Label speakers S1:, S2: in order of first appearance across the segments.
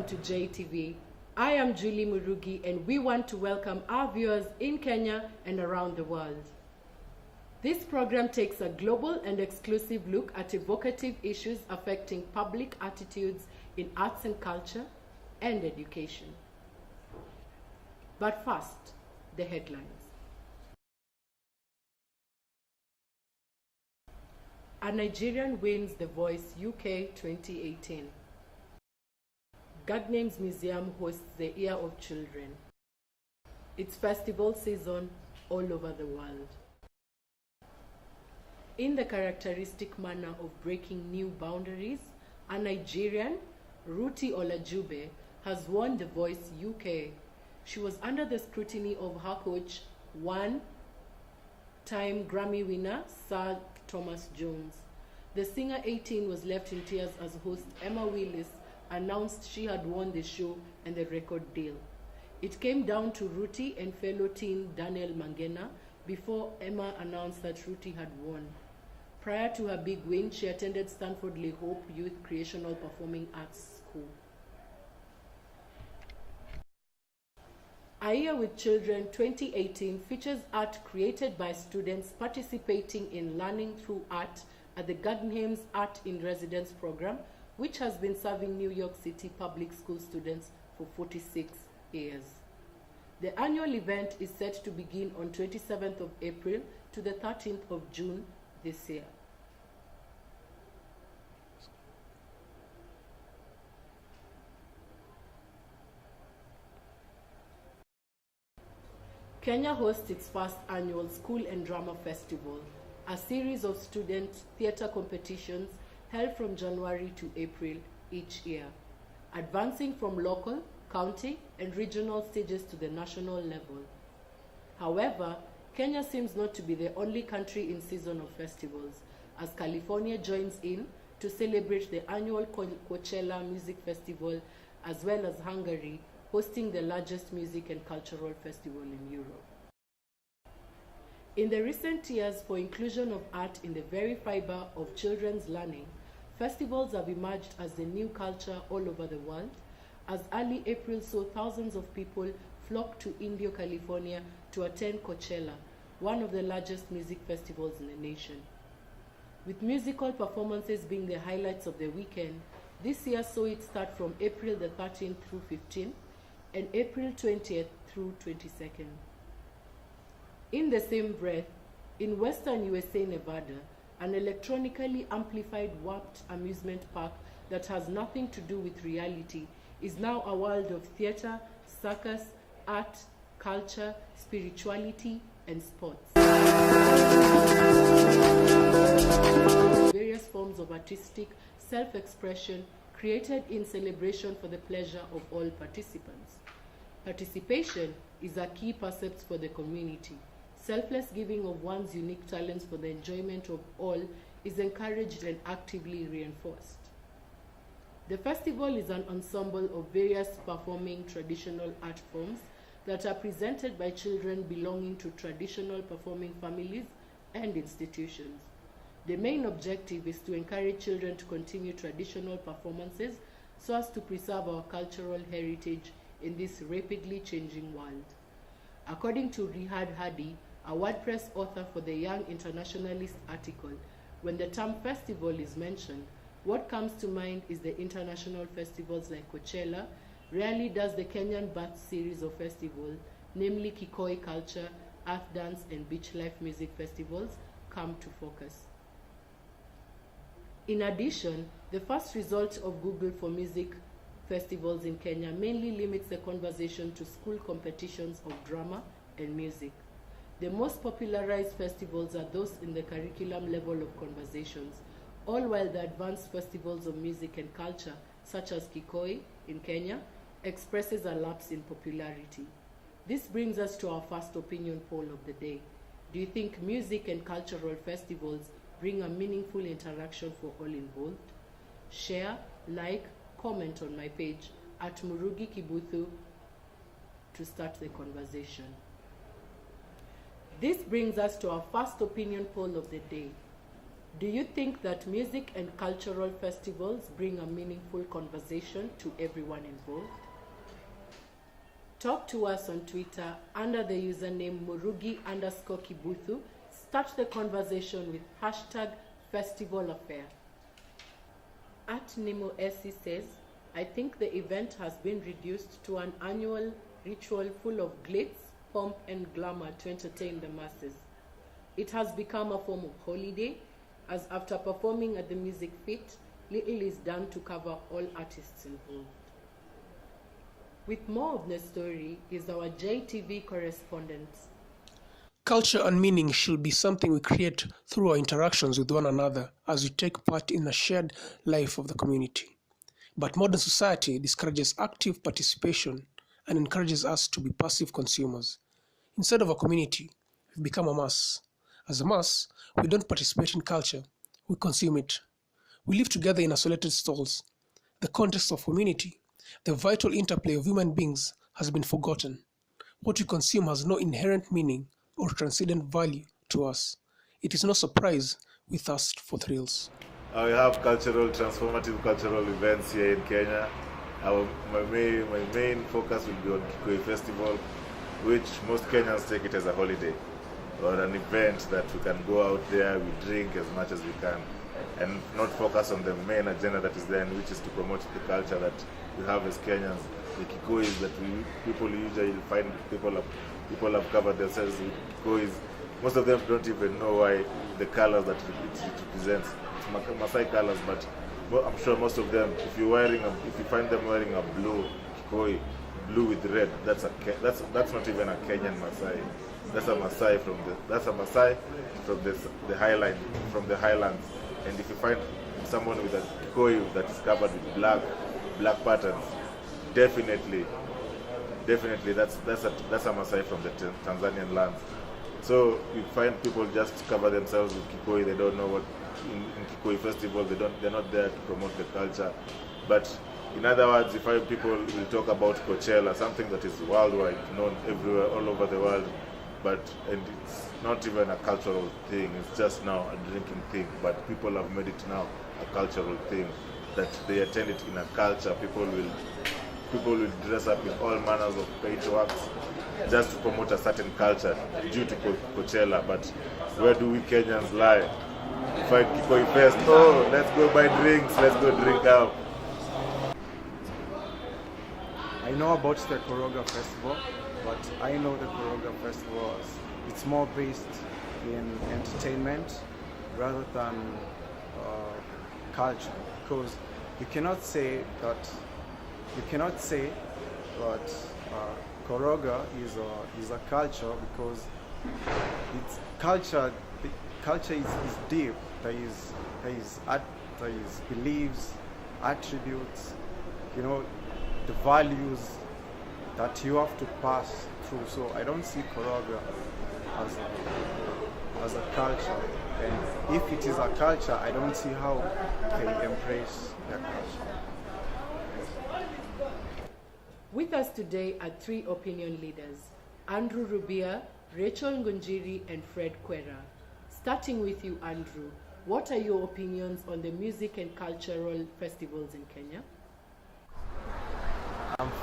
S1: to JTV. I am Julie Murugi and we want to welcome our viewers in Kenya and around the world. This program takes a global and exclusive look at evocative issues affecting public attitudes in arts and culture and education. But first, the headlines. A Nigerian wins The Voice UK 2018. Guggenheim's museum hosts the Year of Children. It's festival season all over the world. In the characteristic manner of breaking new boundaries, a Nigerian, Ruti Olajube, has won The Voice UK. She was under the scrutiny of her coach, one-time Grammy winner Sir Thomas Jones. The singer 18 was left in tears as host Emma Willis announced she had won the show and the record deal. It came down to Ruti and fellow teen Daniel Mangena before Emma announced that Ruti had won. Prior to her big win, she attended Stanford Le Hope Youth Creational Performing Arts School. A Year with Children 2018 features art created by students participating in Learning Through Art at the Guggenheim's Art in Residence program, which has been serving New York City public school students for 46 years. The annual event is set to begin on 27th of April to the 13th of June this year. Kenya hosts its first annual School and Drama Festival, a series of student theatre competitions held from January to April each year, advancing from local, county, and regional stages to the national level. However, Kenya seems not to be the only country in season of festivals, as California joins in to celebrate the annual Coachella Music Festival, as well as Hungary, hosting the largest music and cultural festival in Europe. In the recent years, for inclusion of art in the very fiber of children's learning, festivals have emerged as the new culture all over the world, as early April saw thousands of people flock to Indio, California to attend Coachella, one of the largest music festivals in the nation. With musical performances being the highlights of the weekend, this year saw it start from April the 13th through 15th and April 20th through 22nd. In the same breath, in western USA, Nevada, an electronically amplified warped amusement park that has nothing to do with reality is now a world of theater, circus, art, culture, spirituality, and sports. Various forms of artistic self-expression created in celebration for the pleasure of all participants. Participation is a key percept for the community. Selfless giving of one's unique talents for the enjoyment of all is encouraged and actively reinforced. The festival is an ensemble of various performing traditional art forms that are presented by children belonging to traditional performing families and institutions. The main objective is to encourage children to continue traditional performances so as to preserve our cultural heritage in this rapidly changing world. According to Rihad Hadi, a WordPress author for the Young Internationalist article, when the term festival is mentioned, what comes to mind is the international festivals like Coachella. Rarely does the Kenyan birth series of festivals, namely Kikoi culture, earth dance, and beach life music festivals, come to focus. In addition, the first result of Google for music festivals in Kenya mainly limits the conversation to school competitions of drama and music. The most popularized festivals are those in the curriculum level of conversations, all while the advanced festivals of music and culture, such as Kikoi in Kenya, expresses a lapse in popularity. This brings us to our first opinion poll of the day. Do you think music and cultural festivals bring a meaningful interaction for all involved? Share, like, comment on my page at Murugi Kibuthu to start the conversation. This brings us to our first opinion poll of the day. Do you think that music and cultural festivals bring a meaningful conversation to everyone involved? Talk to us on Twitter under the username Murugi_Kibuthu. Start the conversation with #FestivalAffair. At Nemo Essie says, I think the event has been reduced to an annual ritual full of glitz, pomp and glamour to entertain the masses. It has become a form of holiday, as after performing at the Music Fit, little is done to cover all artists involved. With more of the story is our JTV correspondent.
S2: Culture and meaning should be something we create through our interactions with one another as we take part in the shared life of the community. But modern society discourages active participation and encourages us to be passive consumers. Instead of a community, we've become a mass. As a mass, we don't participate in culture, we consume it. We live together in isolated stalls. The context of community, the vital interplay of human beings has been forgotten. What we consume has no inherent meaning or transcendent value to us. It is no surprise we thirst for thrills.
S3: We have transformative cultural events here in Kenya. My main focus will be on Kikoi Festival, which most Kenyans take it as a holiday or an event that we can go out there, we drink as much as we can, and not focus on the main agenda that is there, which is to promote the culture that we have as Kenyans. The Kikois that people usually find people have covered themselves with Kikois. Most of them don't even know why the colors that it represents. It's Maasai colors, but I'm sure most of them, if you find them wearing a blue Kikoi, blue with red, that's not even a Kenyan Maasai. That's a Maasai from the highlands. And if you find someone with a Kikoi that is covered with black patterns, definitely that's a Maasai from the Tanzanian lands. So you find people just cover themselves with Kikoi. They don't know what in Kikoi Festival. They're not there to promote the culture. But in other words, you find people will talk about Coachella, something that is worldwide, known everywhere, all over the world. And it's not even a cultural thing. It's just now a drinking thing. But people have made it now a cultural thing, that they attend it in a culture. People will dress up in all manners of paintworks just to promote a certain culture due to Coachella. But where do we Kenyans lie? Find Kikoi Fest, let's go buy drinks, let's go drink out.
S4: I know about the Koroga Festival, but I know the Koroga Festival it's more based in entertainment rather than culture, because you cannot say that Koroga is a culture, because it's culture. The culture is deep. There is beliefs, attributes, the values that you have to pass through. So I don't see Koroga as a culture. And if it is a culture, I don't see how they embrace their culture.
S1: With us today are three opinion leaders: Andrew Rubia, Rachel Ngunjiri, and Fred Kwera. Starting with you, Andrew, what are your opinions on the music and cultural festivals in Kenya?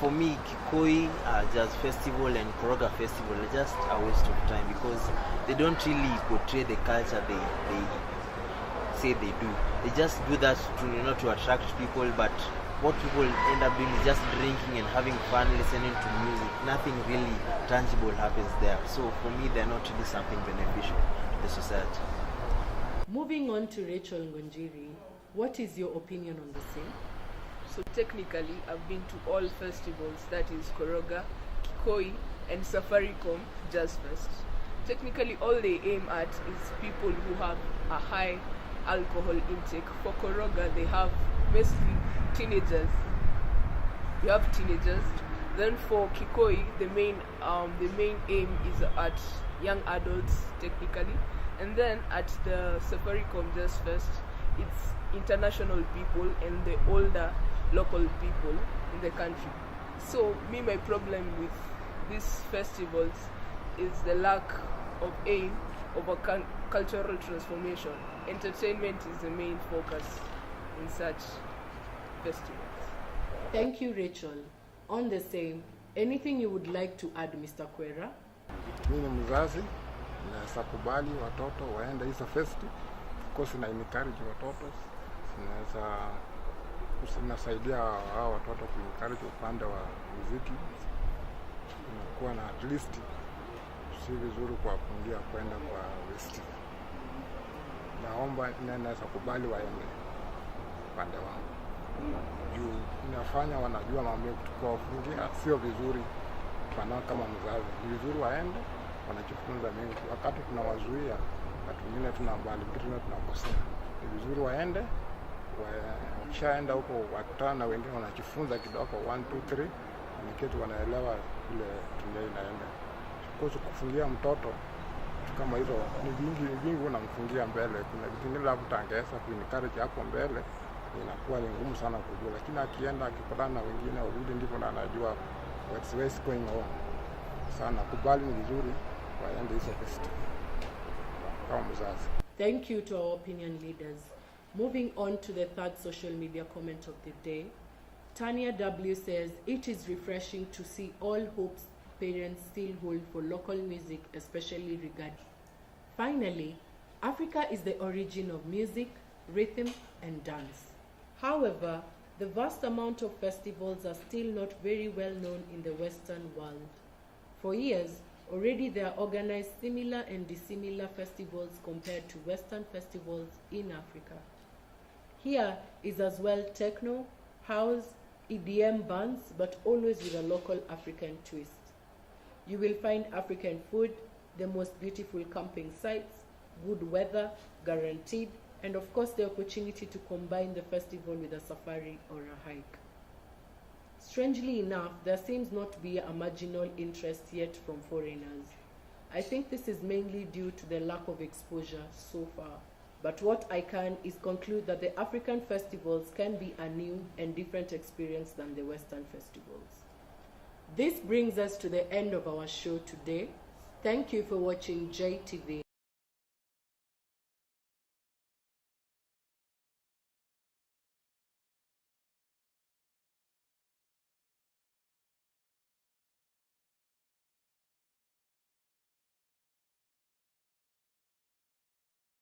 S5: For me, Kikoi Jazz Festival and Koroga Festival are just a waste of time, because they don't really portray the culture they say they do. They just do that to attract people, but what people end up doing is just drinking and having fun, listening to music. Nothing really tangible happens there. So for me, they're not really something beneficial to the society.
S1: Moving on to Rachel Ngunjiri, what is your opinion on the same?
S6: So technically, I've been to all festivals, that is Koroga, Kikoi, and Safaricom Jazz Fest. Technically, all they aim at is people who have a high alcohol intake. For Koroga, they have basically teenagers. You have teenagers. Then for Kikoi, the main aim is at young adults technically. And then at the Safaricom Jazz Fest, it's international people and the older local people in the country. So my problem with these festivals is the lack of aim of a cultural transformation. Entertainment is the main focus in such festivals.
S1: Thank you, Rachel. On the same, anything you would like to add, Mr. Kwera?
S7: Mimi ni mzazi, naweza kubali watoto waende hizo festi. Of course na encourage watoto, nasaidia hao watoto ku-encourage upande wa muziki. Inakuwa na at least si vizuri kuwafungia kwenda kwa west. Naomba naweza kubali waende upande wangu. Juu inafanya wanajua mambo kuwafungia sio vizuri. Pana kama mzazi ni vizuri waende, wanajifunza mengi. Wakati tunawazuia watu wengine tunambali kitu tunakosea. Ni vizuri waende, wakishaenda huko wakutana na wengine wanajifunza kidogo 1 2 3 ni kitu wanaelewa ile dunia inaenda. Kwa kufungia mtoto kama hizo ni vingi unamfungia mbele. Kuna vitu vingine labda angeweza ku-encourage hapo mbele, inakuwa ni ngumu sana kujua, lakini akienda akipatana na wengine wawili ndipo anajua what's going on. Sana kubali ni vizuri waende hizo festival kama mzazi.
S1: Thank you to our opinion leaders. Moving on to the third social media comment of the day. Tanya W says, it is refreshing to see all hopes parents still hold for local music, especially regarding. Finally, Africa is the origin of music, rhythm, and dance. However, the vast amount of festivals are still not very well known in the Western world. For years, already there are organized similar and dissimilar festivals compared to Western festivals in Africa. Here is as well techno, house, EDM bands, but always with a local African twist. You will find African food, the most beautiful camping sites, good weather, guaranteed, and of course the opportunity to combine the festival with a safari or a hike. Strangely enough, there seems not to be a marginal interest yet from foreigners. I think this is mainly due to the lack of exposure so far. But what I can is conclude that the African festivals can be a new and different experience than the Western festivals. This brings us to the end of our show today. Thank you for watching JTV.